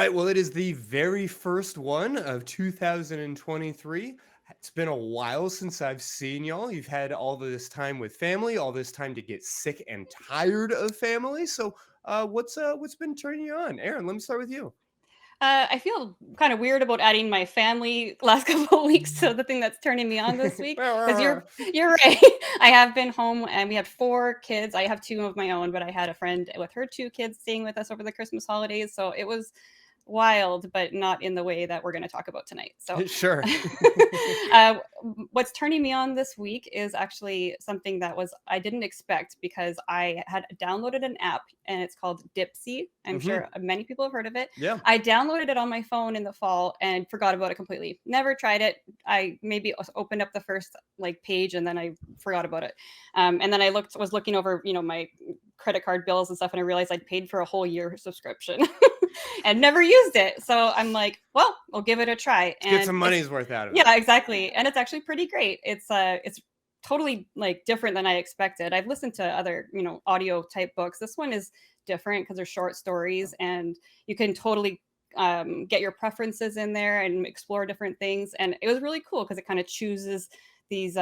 right. Well, it is the very first one of 2023. It's been a while since I've seen y'all. You've had all this time with family, all this time to get sick and tired of family. So, what's been turning you on, Erin? Let me start with you. I feel kind of weird about adding my family last couple of weeks to the thing that's turning me on this week because you're right. I have been home and we had 4 kids. I have 2 of my own, but I had a friend with her 2 kids staying with us over the Christmas holidays, so it was wild, but not in the way that we're going to talk about tonight. So, Sure. uh, what's turning me on this week is actually something that was I didn't expect because I had downloaded an app and it's called Dipsy. I'm Hmm. sure many people have heard of it. Yeah. I downloaded it on my phone in the fall and forgot about it completely. Never tried it. I maybe opened up the first like page and then I forgot about it. And then I was looking over, my credit card bills and stuff, and I realized I'd paid for a whole year subscription and never used it. So I'm like, well, I'll give it a try. Let's get And some it's money's worth out of it. yeah, exactly. And it's actually pretty great. It's totally like different than I expected. I've listened to other, audio type books. This one is different because they're short stories and you can totally get your preferences in there and explore different things. And it was really cool because it kind of chooses these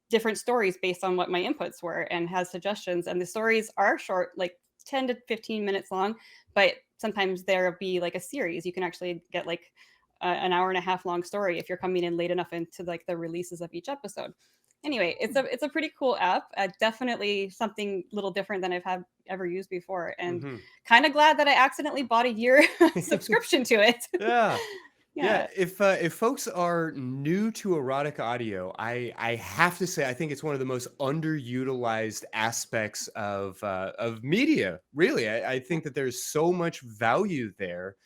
different stories based on what my inputs were and has suggestions. And the stories are short, like 10 to 15 minutes long, but sometimes there'll be like a series. You can actually get like an hour and a half long story if you're coming in late enough into like the releases of each episode. Anyway, it's a pretty cool app. Definitely something a little different than I've had ever used before, and Hmm. kind of glad that I accidentally bought a year subscription to it. Yeah. Yeah, Yeah. if folks are new to erotic audio, I have to say I think it's one of the most underutilized aspects of media. Really, I think that there's so much value there,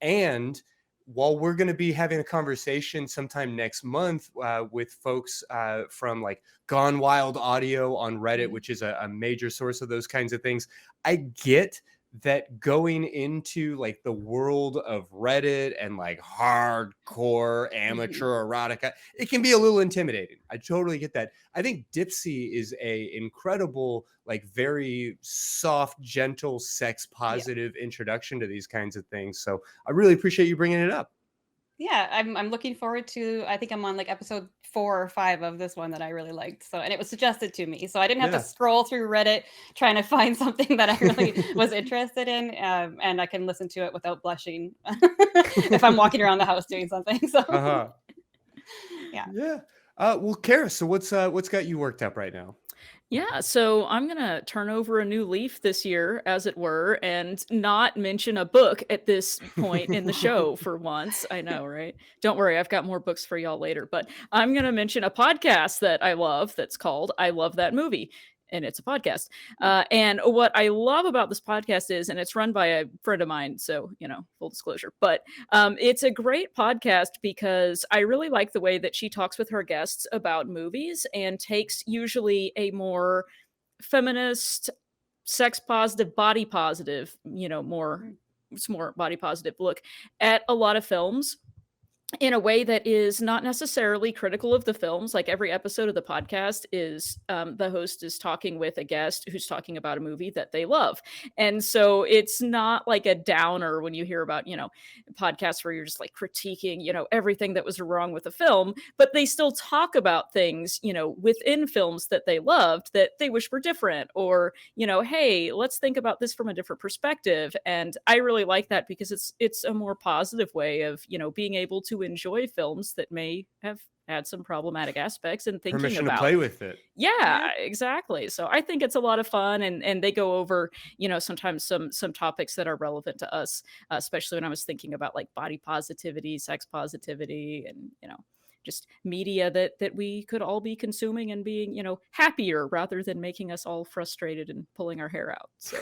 and while we're going to be having a conversation sometime next month with folks from like Gone Wild Audio on Reddit, Mhm. which is a major source of those kinds of things, I get that going into like the world of Reddit and like hardcore Mhm. amateur erotica, it can be a little intimidating. I totally get that. I think Dipsy is a incredible, like very soft, gentle, sex Yeah. positive introduction to these kinds of things. So I really appreciate you bringing it up. Yeah, I'm looking forward to. I think I'm on like episode 4 or 5 of this one that I really liked. So, and it was suggested to me, so I didn't have to Yeah. scroll through Reddit trying to find something that I really was interested in, and I can listen to it without blushing if I'm walking around the house doing something. So, Uh-huh. yeah. Yeah. Well, Kara, so what's got you worked up right now? Yeah, so I'm gonna turn over a new leaf this year, as it were, and not mention a book at this point in the show for once. I know, right? Don't worry, I've got more books for y'all later, but I'm gonna mention a podcast that I love that's called I Love That Movie. And it's a podcast. And what I love about this podcast is, and it's run by a friend of mine, so, full disclosure, but it's a great podcast because I really like the way that she talks with her guests about movies and takes usually a more feminist, sex positive, body positive, more Mhm. it's more body positive look at a lot of films in a way that is not necessarily critical of the films. Like every episode of the podcast is the host is talking with a guest who's talking about a movie that they love. And so it's not like a downer when you hear about, podcasts where you're just like critiquing, everything that was wrong with the film, but they still talk about things, within films that they loved that they wish were different, or, hey, let's think about this from a different perspective. And I really like that because it's a more positive way of, being able to enjoy films that may have had some problematic aspects and thinking Permission to about. play with it. Yeah, Yeah. exactly. So I think it's a lot of fun, and they go over, sometimes some topics that are relevant to us, especially when I was thinking about like body positivity, sex positivity, and just media that we could all be consuming and being, happier rather than making us all frustrated and pulling our hair out. So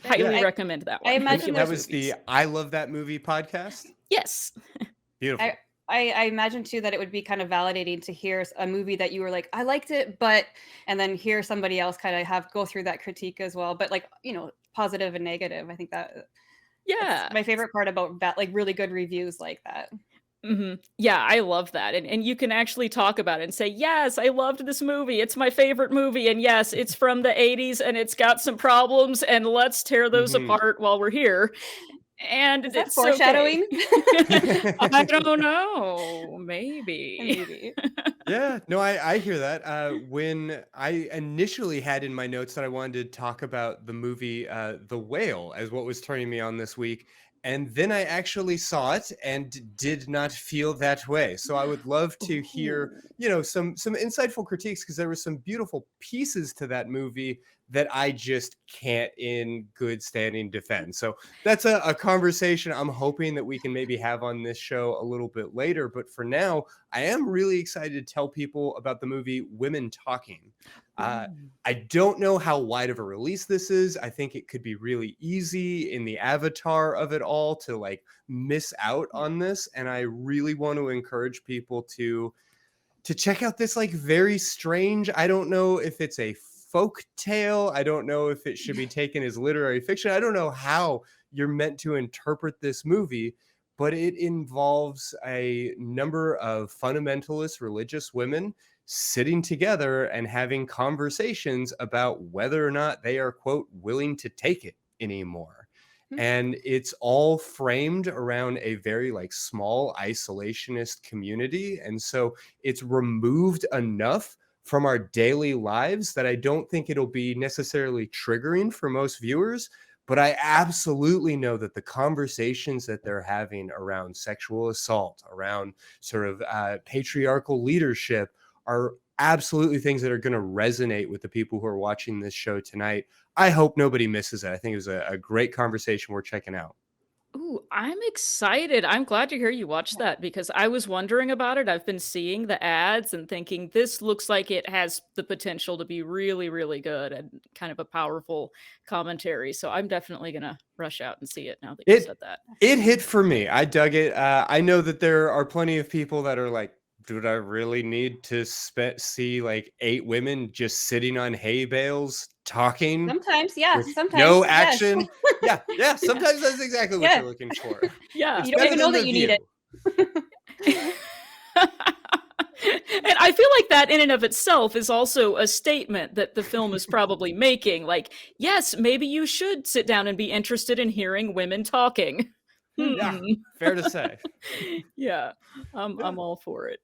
Yeah. highly I recommend that I one if imagine you That like there's was the movies. I Love That Movie podcast. Yes. I Beautiful. I imagine too that it would be kind of validating to hear a movie that you were like, I liked it, but and then hear somebody else kind of have go through that critique as well, but like, positive and negative. I think that's Yeah. my favorite part about that, like really good reviews like that. Yeah, I love that. And you can actually talk about it and say, "Yes, I loved this movie. It's my favorite movie. And yes, it's from the 80s and it's got some problems and let's tear those Hmm. apart while we're here." And Is that it's okay. foreshadowing? I don't know. Maybe. Maybe. Yeah, no, I hear that. When I initially had in my notes that I wanted to talk about the movie The Whale as what was turning me on this week, and then I actually saw it and did not feel that way. So I would love to hear, Ooh. some insightful critiques, because there were some beautiful pieces to that movie that I just can't in good standing defend. So that's a conversation I'm hoping that we can maybe have on this show a little bit later. But for now, I am really excited to tell people about the movie Women Talking. Uh, Ooh. I don't know how wide of a release this is. I think it could be really easy in the avatar of it all to like miss out on this. And I really want to encourage people to check out this like very strange. I don't know if it's a folk tale. I don't know if it should be taken as literary fiction. I don't know how you're meant to interpret this movie, but it involves a number of fundamentalist religious women sitting together and having conversations about whether or not they are, quote, willing to take it anymore. Hmm. And it's all framed around a very like small isolationist community. And so it's removed enough from our daily lives that I don't think it'll be necessarily triggering for most viewers. But I absolutely know that the conversations that they're having around sexual assault, around sort of patriarchal leadership, are absolutely things that are going to resonate with the people who are watching this show tonight. I hope nobody misses it. I think it was a great conversation worth checking out. Ooh, I'm excited. I'm glad to hear you watched that because I was wondering about it. I've been seeing the ads and thinking this looks like it has the potential to be really, really good and kind of a powerful commentary. So I'm definitely gonna rush out and see it now that you said that. It hit for me. I dug it. I know that there are plenty of people that are like, "Dude, I really need to see like 8 women just sitting on hay bales talking Sometimes, yeah. with Sometimes, no yes. action." Yeah, yeah. Sometimes that's exactly what Yeah. you're looking for. Yeah. It's You don't better even know than that The you need View. it. And I feel like that in and of itself is also a statement that the film is probably making. Like, yes, maybe you should sit down and be interested in hearing women talking. Yeah, fair to say. Yeah, Yeah. I'm all for it.